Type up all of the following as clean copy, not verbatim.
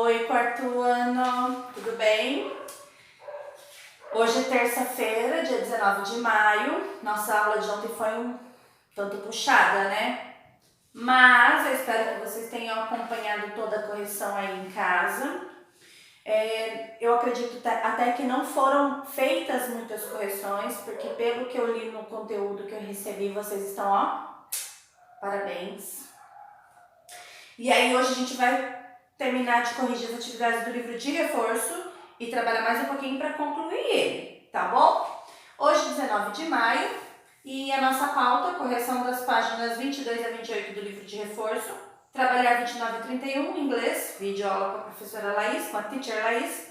Oi, quarto ano, tudo bem? Hoje é terça-feira, dia 19 de maio. Nossa aula de ontem foi um tanto puxada, né? Mas eu espero que vocês tenham acompanhado toda a correção aí em casa. Eu acredito até que não foram feitas muitas correções, porque pelo que eu li no conteúdo que eu recebi, vocês estão, parabéns. E aí hoje a gente vai terminar de corrigir as atividades do livro de reforço e trabalhar mais um pouquinho para concluir ele, tá bom? Hoje, 19 de maio, e a nossa pauta, correção das páginas 22 a 28 do livro de reforço, trabalhar 29 a 31, inglês, vídeo aula com a professora Laís, com a teacher Laís,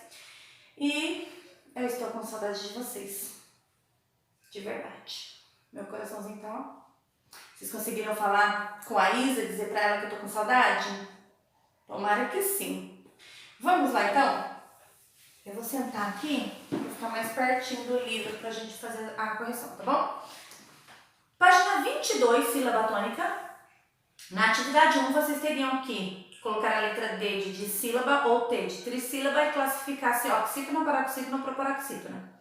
e eu estou com saudade de vocês, de verdade. Meu coraçãozinho tá, ó. Vocês conseguiram falar com a Isa, dizer pra ela que eu tô com saudade? Tomara que sim. Vamos lá então? Eu vou sentar aqui para ficar mais pertinho do livro pra gente fazer a correção, tá bom? Página 22, sílaba tônica. Na atividade 1, vocês teriam que colocar a letra D de dissílaba ou T de trissílaba e classificar se oxítona, paroxítona ou proparoxítona.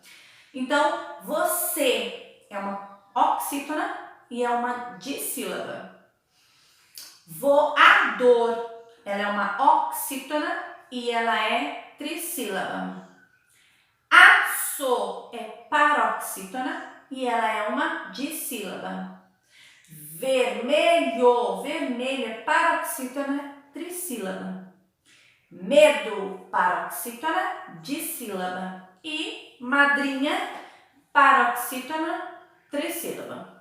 Então, você é uma oxítona e é uma dissílaba. Voador, ela é uma oxítona e ela é trissílaba. Aço é paroxítona e ela é uma dissílaba. Vermelho, vermelho é paroxítona, trissílaba. Medo, paroxítona, dissílaba. E madrinha, paroxítona, trissílaba.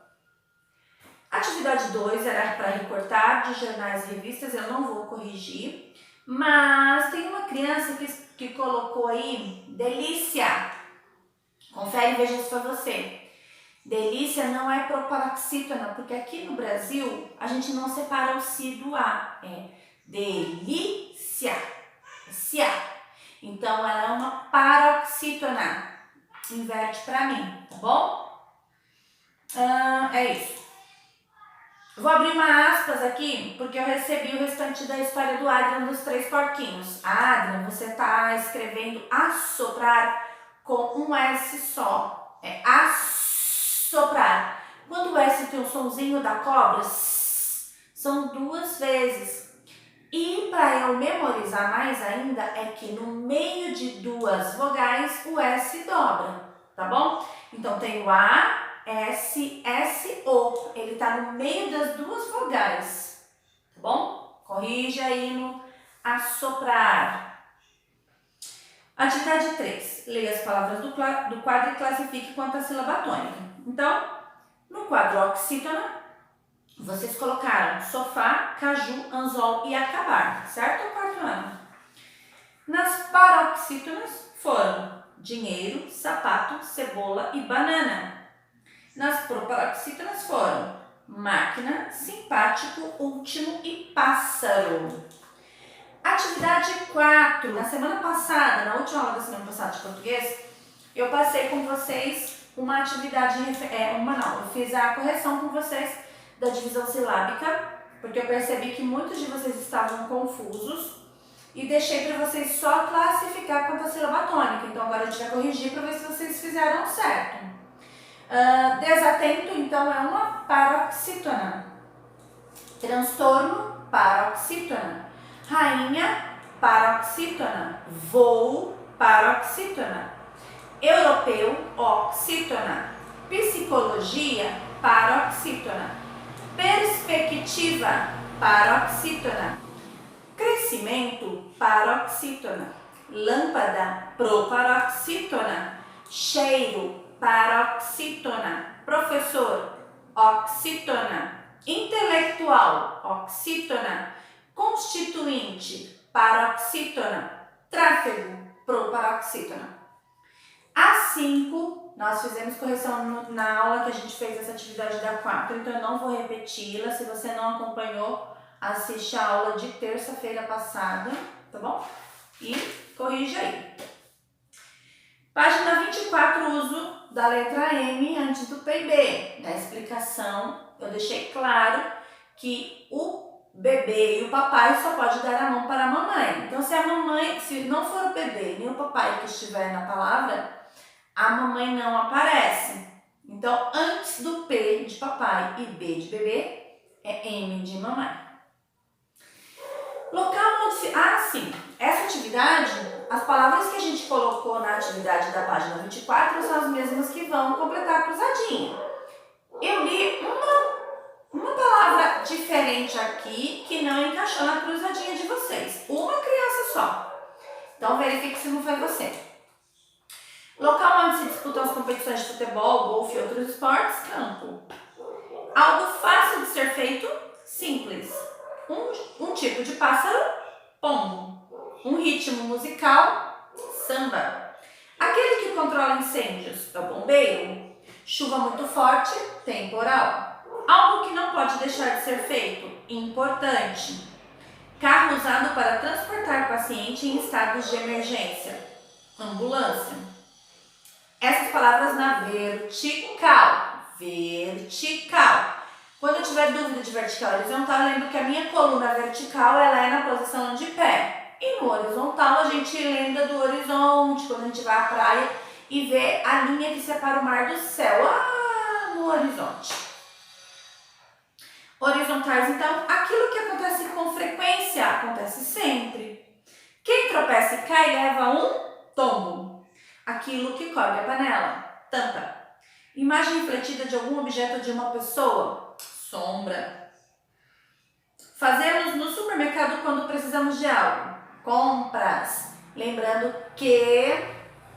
Atividade 2 era para recortar de jornais e revistas, eu não vou corrigir, mas tem uma criança que colocou aí delícia. Confere e veja se foi você. Delícia não é proparoxítona, porque aqui no Brasil a gente não separa o si do a, é delícia, Então ela é uma paroxítona. Inverte para mim, tá bom? É isso. Vou abrir uma aspas aqui, porque eu recebi o restante da história do Adrian dos Três Porquinhos. Adrian, você está escrevendo assoprar com um S só. É assoprar. Quando o S tem o sonzinho da cobra, são 2 vezes. E para eu memorizar mais ainda, é que no meio de 2 vogais, o S dobra, tá bom? Então tem o A, S, S, O. Ele está no meio das 2 vogais, tá bom? Corrige aí no assoprar. Atividade 3. Leia as palavras do quadro e classifique quanto à sílaba tônica. Então, no quadro oxítona, vocês colocaram sofá, caju, anzol e acabar, certo? Quarto ano. Nas paroxítonas foram dinheiro, sapato, cebola e banana. Nas proparoxítonas foram máquina, simpático, último e pássaro. Atividade 4. Na semana passada, na última aula da semana passada de português, eu passei com vocês uma atividade, eu fiz a correção com vocês da divisão silábica, porque eu percebi que muitos de vocês estavam confusos e deixei para vocês só classificar quanto a sílaba tônica. Então agora a gente vai corrigir para ver se vocês fizeram certo. Desatento, então, é uma paroxítona. Transtorno, paroxítona. Rainha, paroxítona. Voo, paroxítona. Europeu, oxítona. Psicologia, paroxítona. Perspectiva, paroxítona. Crescimento, paroxítona. Lâmpada, proparoxítona. Cheiro, paroxítona. Professor, oxítona. Intelectual, oxítona. Constituinte, paroxítona. Tráfego, proparoxítona. Às 5, nós fizemos correção na aula que a gente fez essa atividade da 4, então eu não vou repeti-la. Se você não acompanhou, assiste a aula de terça-feira passada, tá bom? E corrige aí. Página 24, uso da letra M antes do P e B. Na explicação, eu deixei claro que o bebê e o papai só pode dar a mão para a mamãe. Então, se não for o bebê nem o papai que estiver na palavra, a mamãe não aparece. Então, antes do P de papai e B de bebê, é M de mamãe. Local onde sim. Essa atividade, as palavras que a gente colocou na atividade da página 24 são as mesmas que vão completar a cruzadinha. Eu li uma palavra diferente aqui que não encaixou na cruzadinha de vocês. Uma criança só. Então, verifique se não foi você. Local onde se disputam as competições de futebol, golfe e outros esportes, campo. Algo fácil de ser feito, simples. Um tipo de pássaro, pombo. Um ritmo musical, samba. Aquele que controla incêndios é o bombeiro. Chuva muito forte, temporal. Algo que não pode deixar de ser feito, importante. Carro usado para transportar paciente em estados de emergência, ambulância. Essas palavras na vertical. Vertical. Quando eu tiver dúvida de vertical e horizontal, eu lembro que a minha coluna vertical ela é na posição de pé. E no horizontal, a gente lembra do horizonte, quando a gente vai à praia e vê a linha que separa o mar do céu. No horizonte. Horizontais, então, aquilo que acontece com frequência, acontece sempre. Quem tropeça e cai leva um tombo. Aquilo que cobre a panela, tampa. Imagem refletida de algum objeto de uma pessoa, sombra. Fazemos no supermercado quando precisamos de algo, compras. Lembrando que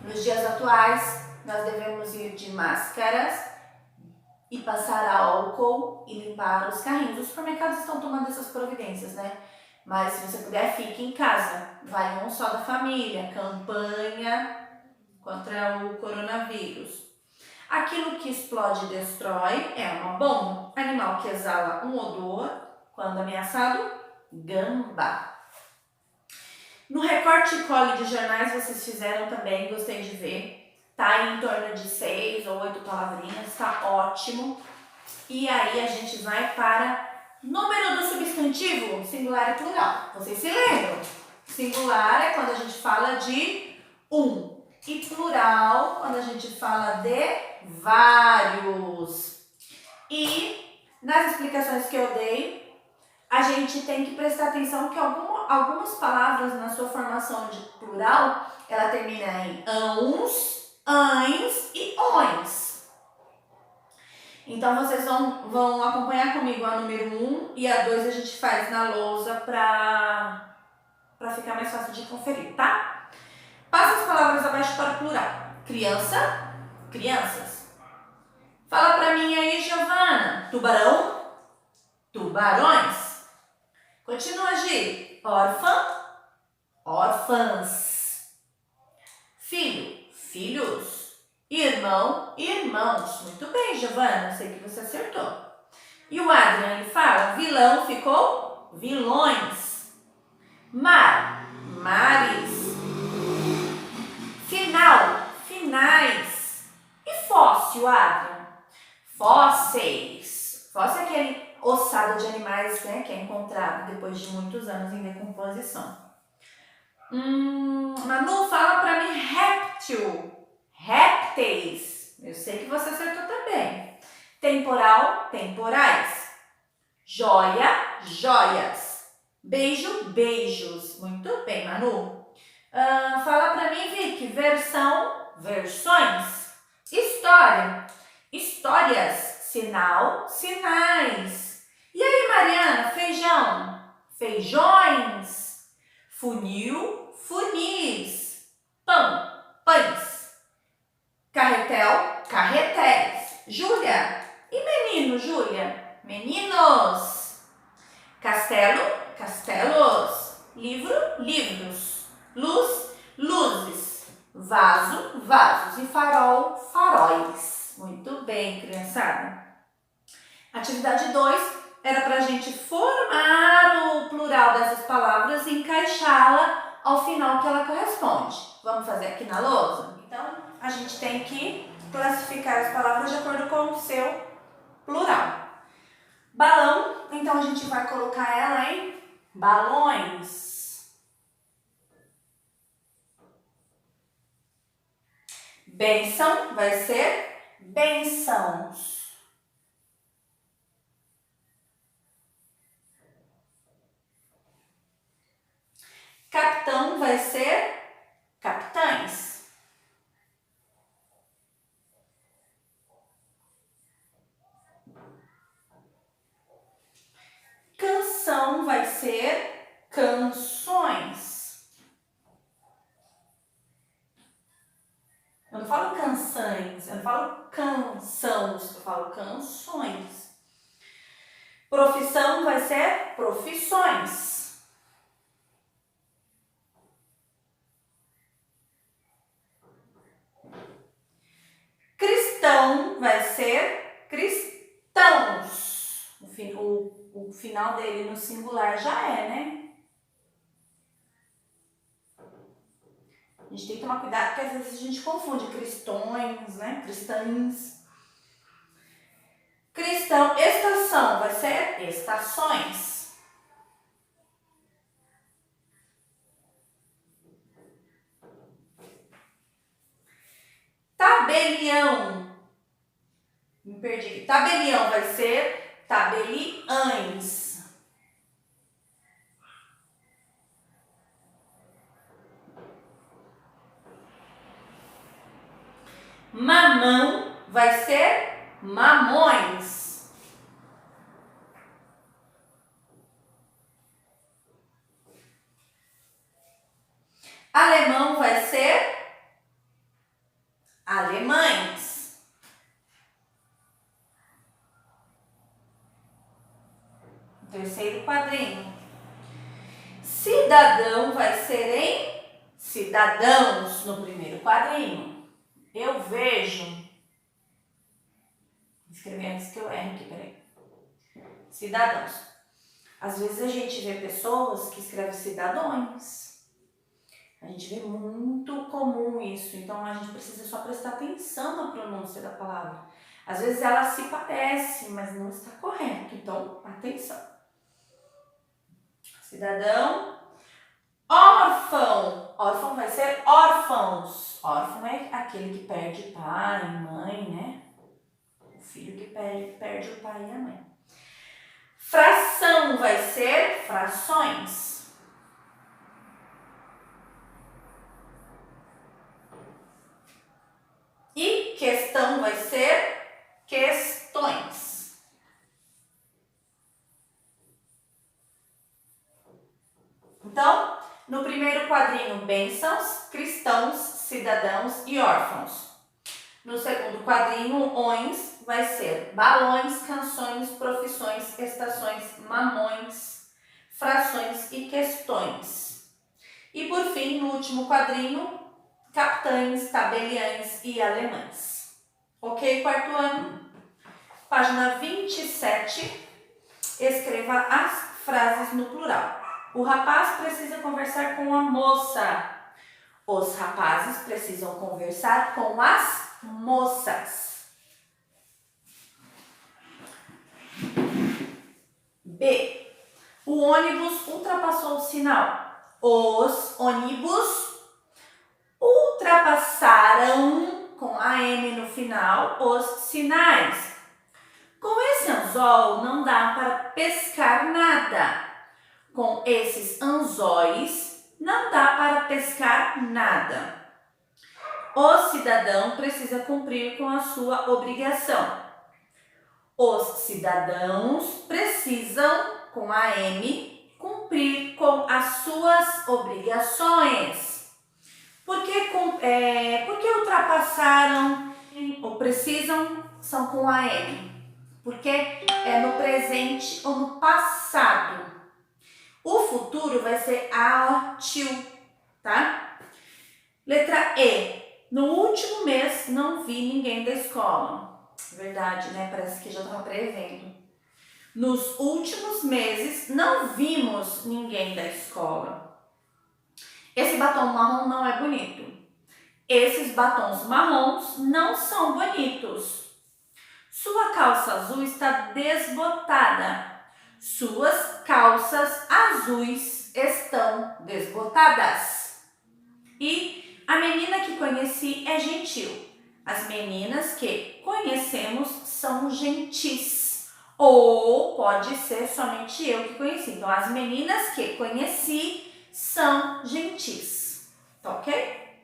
nos dias atuais nós devemos ir de máscaras e passar álcool e limpar os carrinhos. Os supermercados estão tomando essas providências, né? Mas se você puder, fique em casa. Vai um só da família. Campanha contra o coronavírus. Aquilo que explode e destrói é uma bomba. Animal que exala um odor, quando ameaçado, gamba. No recorte e cole de jornais vocês fizeram também, gostei de ver. Tá em torno de 6 ou 8 palavrinhas, tá ótimo. E aí a gente vai para número do substantivo, singular e plural. Vocês se lembram? Singular é quando a gente fala de um. E plural, quando a gente fala de vários. E nas explicações que eu dei, a gente tem que prestar atenção que algumas palavras na sua formação de plural, ela termina em ãos, ães e ões. Então, vocês vão acompanhar comigo a número 1 e a 2 a gente faz na lousa para ficar mais fácil de conferir, tá? Passa as palavras abaixo para o plural. Criança, crianças. Fala pra mim aí, Giovana. Tubarão, tubarões. Continua, Gi. Órfã, órfãs. Filho, filhos. Irmão, irmãos. Muito bem, Giovana. Sei que você acertou. E o Adrian, ele fala, vilão ficou vilões. Mar, mares. Final, finais. E fóssil, Adrian? Fósseis. Fóssil é aquele ossado de animais, né, que é encontrado depois de muitos anos em decomposição. Manu, fala pra mim réptil. Répteis. Eu sei que você acertou também. Temporal, temporais. Joia, joias. Beijo, beijos. Muito bem, Manu. Fala pra mim, Vicky. Versão, versões. História, histórias. Sinal, sinais. E aí, Mariana? Feijão, feijões. Funil, funis. Pão, pães. Carretel, carretéis. Júlia. E menino, Júlia? Meninos. Castelo, castelos. Livro, livros. Luz, luzes. Vaso, vasos. E farol, faróis. Muito bem, criançada. Atividade 2 era para a gente formar o plural dessas palavras e encaixá-la ao final que ela corresponde. Vamos fazer aqui na lousa? Então, a gente tem que classificar as palavras de acordo com o seu plural. Balão Então a gente vai colocar ela em balões. Bênção vai ser bênçãos. Capitão vai ser capitães. Canção vai ser canções. Eu não falo canções, eu não falo canções, eu falo canções. Profissão vai ser profissões. Cristão vai ser cristãos. O final dele no singular já é, né? A gente tem que tomar cuidado porque às vezes a gente confunde cristões, né? Cristãs. Cristão, estação vai ser estações. Tabelião. Me perdi aqui. Tabelião vai ser tabeliães. Mamão vai ser mamões. Alemão vai ser alemães. Terceiro quadrinho. Cidadão vai ser em cidadãos no primeiro quadrinho. Eu vejo. Vou escrever antes que eu erre aqui, peraí. Cidadãos. Às vezes a gente vê pessoas que escrevem cidadãos. A gente vê muito comum isso. Então a gente precisa só prestar atenção na pronúncia da palavra. Às vezes ela se parece, mas não está correto. Então, atenção. Cidadão. Órfão. Órfão vai ser órfãos. Órfão é aquele que perde pai, mãe, né? O filho que perde o pai e a mãe. Fração vai ser frações. E questão vai ser questões. Então, no primeiro quadrinho, bênçãos, cristãos, cidadãos e órfãos. No segundo quadrinho, ões, vai ser balões, canções, profissões, estações, mamões, frações e questões. E por fim, no último quadrinho, capitães, tabeliães e alemães. Ok, quarto ano? Página 27, escreva as frases no plural. O rapaz precisa conversar com a moça. Os rapazes precisam conversar com as moças. B. O ônibus ultrapassou o sinal. Os ônibus ultrapassaram, com AM no final, os sinais. Com esse anzol não dá para pescar nada. Com esses anzóis não dá para pescar nada. O cidadão precisa cumprir com a sua obrigação. Os cidadãos precisam, com a M, cumprir com as suas obrigações. Por que ultrapassaram ou precisam são com a M? Porque é no presente ou no passado. O futuro vai ser atil, tá? Letra E. No último mês não vi ninguém da escola. Verdade, né? Parece que já estava prevendo. Nos últimos meses não vimos ninguém da escola. Esse batom marrom não é bonito. Esses batons marrons não são bonitos. Sua calça azul está desbotada. Suas calças azuis estão desbotadas. E a menina que conheci é gentil. As meninas que conhecemos são gentis. Ou pode ser somente eu que conheci. Então, as meninas que conheci são gentis. Tá ok?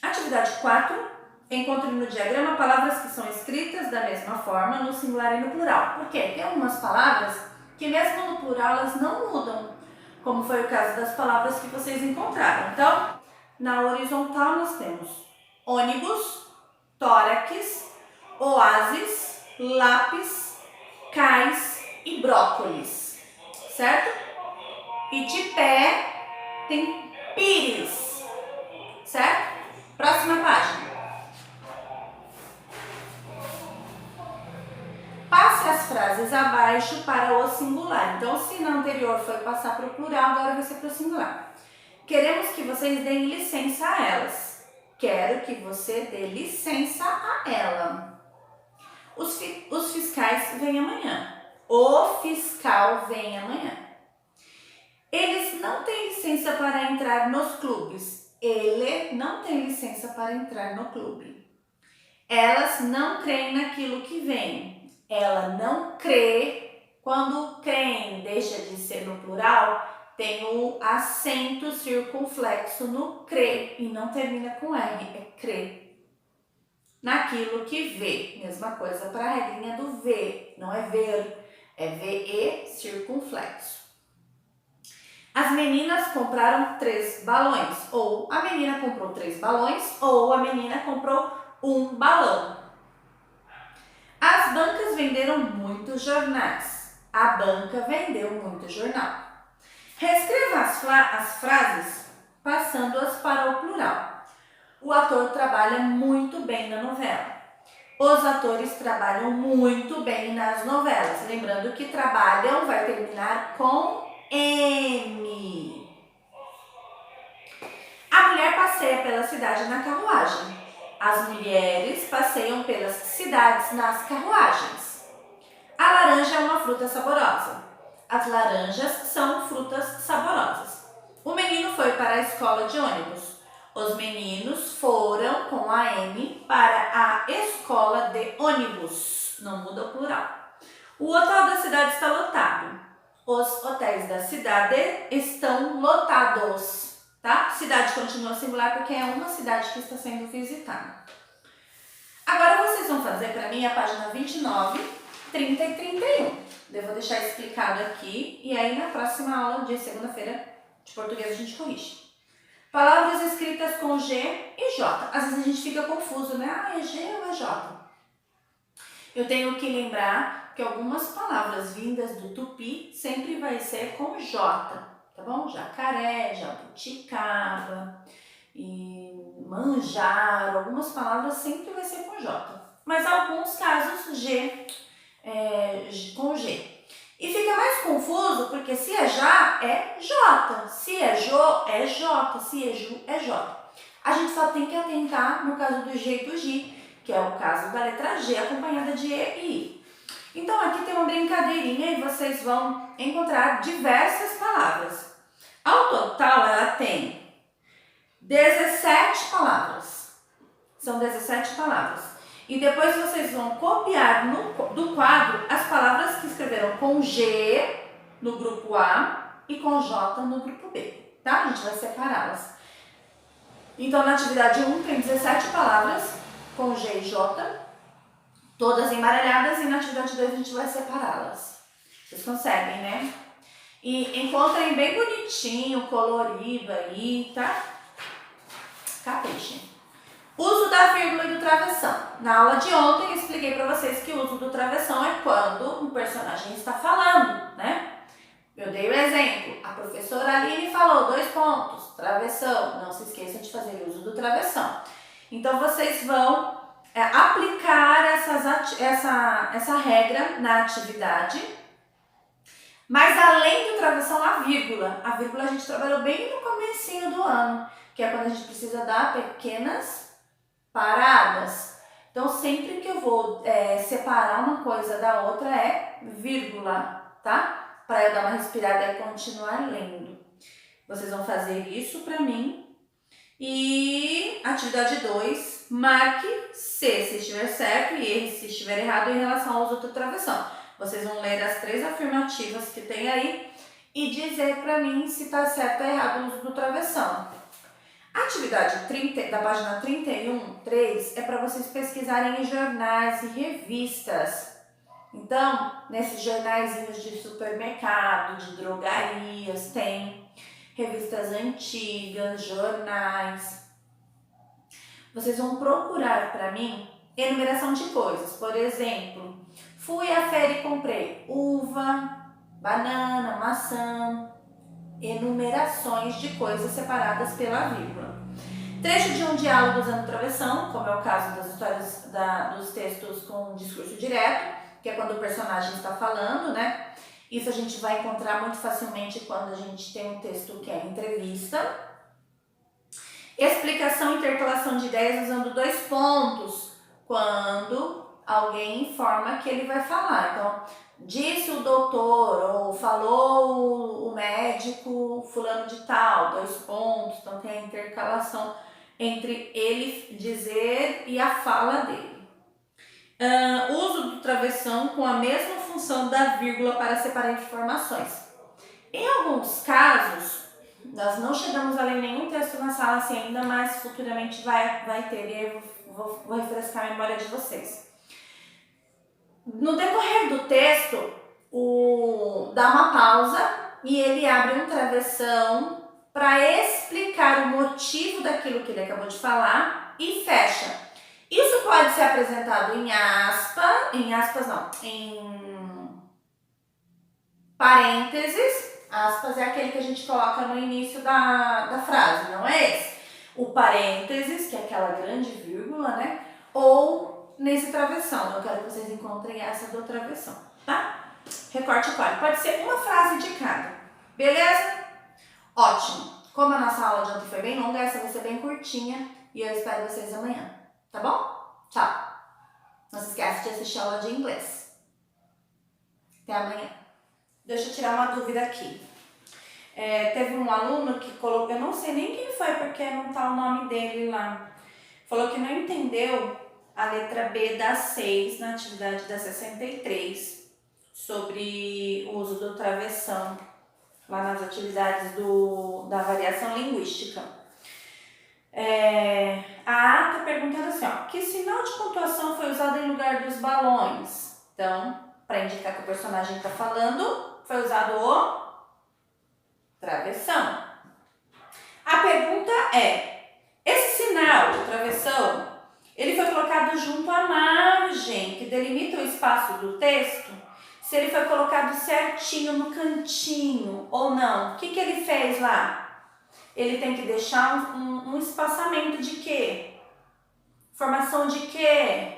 Atividade 4. Encontre no diagrama palavras que são escritas da mesma forma no singular e no plural. Por quê? Tem algumas palavras que mesmo no plural elas não mudam, como foi o caso das palavras que vocês encontraram. Então, na horizontal nós temos ônibus, tórax, oásis, lápis, cais e brócolis, certo? E de pé tem pires, certo? Próxima página. Passe as frases abaixo para o singular. Então, se na anterior foi passar para o plural, agora vai ser para o singular. Queremos que vocês deem licença a elas. Quero que você dê licença a ela. Os fiscais vêm amanhã. O fiscal vem amanhã. Eles não têm licença para entrar nos clubes. Ele não tem licença para entrar no clube. Elas não creem naquilo que vem. Ela não crê. Quando creem deixa de ser no plural, tem o acento circunflexo no crê e não termina com R, é crê. Naquilo que vê. Mesma coisa para a regrinha do ver, não é ver, é VE circunflexo. As meninas compraram 3 balões, ou a menina comprou 3 balões, ou a menina comprou 1 balão. As bancas venderam muitos jornais. A banca vendeu muito jornal. Reescreva as frases passando-as para o plural. O ator trabalha muito bem na novela. Os atores trabalham muito bem nas novelas. Lembrando que trabalham vai terminar com M. A mulher passeia pela cidade na carruagem. As mulheres passeiam pelas cidades nas carruagens. A laranja é uma fruta saborosa. As laranjas são frutas saborosas. O menino foi para a escola de ônibus. Os meninos foram com a M para a escola de ônibus. Não muda o plural. O hotel da cidade está lotado. Os hotéis da cidade estão lotados. Tá? Cidade continua singular porque é uma cidade que está sendo visitada. Agora vocês vão fazer para mim a página 29, 30 e 31. Eu vou deixar explicado aqui e aí na próxima aula de segunda-feira de português a gente corrige. Palavras escritas com G e J. Às vezes a gente fica confuso, né? Ah, é G ou é J? Eu tenho que lembrar que algumas palavras vindas do tupi sempre vai ser com J. Tá bom? Jacaré, jabuticaba, e manjar, algumas palavras sempre vai ser com J. Mas alguns casos com G. E fica mais confuso porque se é já, é J. Se é Jô, é J. Se é Ju, é J. A gente só tem que atentar no caso do G e do G, que é o caso da letra G acompanhada de E e I. Então aqui tem uma brincadeirinha e vocês vão encontrar diversas palavras. Ao total, ela tem 17 palavras. São 17 palavras. E depois vocês vão copiar do quadro as palavras que escreveram com G no grupo A e com J no grupo B. Tá? A gente vai separá-las. Então, na atividade 1 tem 17 palavras com G e J, todas embaralhadas, e na atividade 2 a gente vai separá-las. Vocês conseguem, né? E encontrem bem bonitinho, colorido aí, tá? Caprichem. Uso da vírgula e do travessão. Na aula de ontem eu expliquei para vocês que o uso do travessão é quando um personagem está falando, né? Eu dei o exemplo. A professora Aline falou 2 pontos, travessão. Não se esqueçam de fazer uso do travessão. Então vocês vão aplicar essa regra na atividade. Mas além do travessão, a vírgula. A vírgula a gente trabalhou bem no comecinho do ano, que é quando a gente precisa dar pequenas paradas. Então, sempre que eu vou separar uma coisa da outra é vírgula. tá? Para eu dar uma respirada e continuar lendo. Vocês vão fazer isso para mim. E atividade 2, marque C se estiver certo e erre se estiver errado em relação ao uso do travessão. Vocês vão ler as 3 afirmativas que tem aí e dizer para mim se está certo ou errado o uso do travessão. A atividade 30, da página 31, 3, é para vocês pesquisarem em jornais e revistas. Então, nesses jornaizinhos de supermercado, de drogarias, tem revistas antigas, jornais. Vocês vão procurar para mim enumeração de coisas. Por exemplo, fui à feira e comprei uva, banana, maçã. Enumerações de coisas separadas pela vírgula. Trecho de um diálogo usando travessão, como é o caso das histórias dos textos com discurso direto, que é quando o personagem está falando, né? Isso a gente vai encontrar muito facilmente quando a gente tem um texto que é entrevista. Explicação e intercalação de ideias usando 2 pontos, quando alguém informa que ele vai falar. Então, disse o doutor, ou falou o médico fulano de tal, 2 pontos. Então, tem a intercalação entre ele dizer e a fala dele. Uso do travessão com a mesma função da vírgula para separar informações. Em alguns casos, nós não chegamos a ler nenhum texto na sala assim ainda, mas futuramente vai ter, e eu vou refrescar a memória de vocês. No decorrer do texto, dá uma pausa e ele abre um travessão para explicar o motivo daquilo que ele acabou de falar e fecha. Isso pode ser apresentado em parênteses. Aspas é aquele que a gente coloca no início da frase, não é esse? O parênteses, que é aquela grande vírgula, né? Ou nesse travessão. Eu quero que vocês encontrem essa do travessão, tá? Recorte claro. Pode ser uma frase de cada. Beleza? Ótimo. Como a nossa aula de ontem foi bem longa, essa vai ser bem curtinha e eu espero vocês amanhã. Tá bom? Tchau. Não se esquece de assistir a aula de inglês. Até amanhã. Deixa eu tirar uma dúvida aqui. Teve um aluno que colocou, eu não sei nem quem foi porque não tá o nome dele lá. Falou que não entendeu a letra B da 6 na atividade da 63 sobre o uso do travessão lá nas atividades da variação linguística. A A tá perguntando assim, ó, que sinal de pontuação foi usado em lugar dos balões? Então, para indicar que o personagem está falando, foi usado o travessão. A pergunta é, esse sinal, o travessão, ele foi colocado junto à margem que delimita o espaço do texto? Se ele foi colocado certinho no cantinho ou não? O que ele fez lá? Ele tem que deixar um espaçamento de quê? Formação de quê?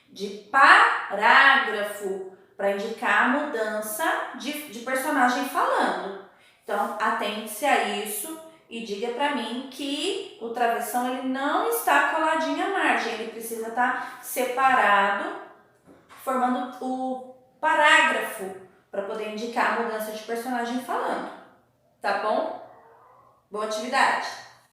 De parágrafo, para indicar a mudança de personagem falando. Então, atente-se a isso e diga para mim que o travessão ele não está coladinho à margem, ele precisa estar separado, formando o parágrafo, para poder indicar a mudança de personagem falando. Tá bom? Boa atividade!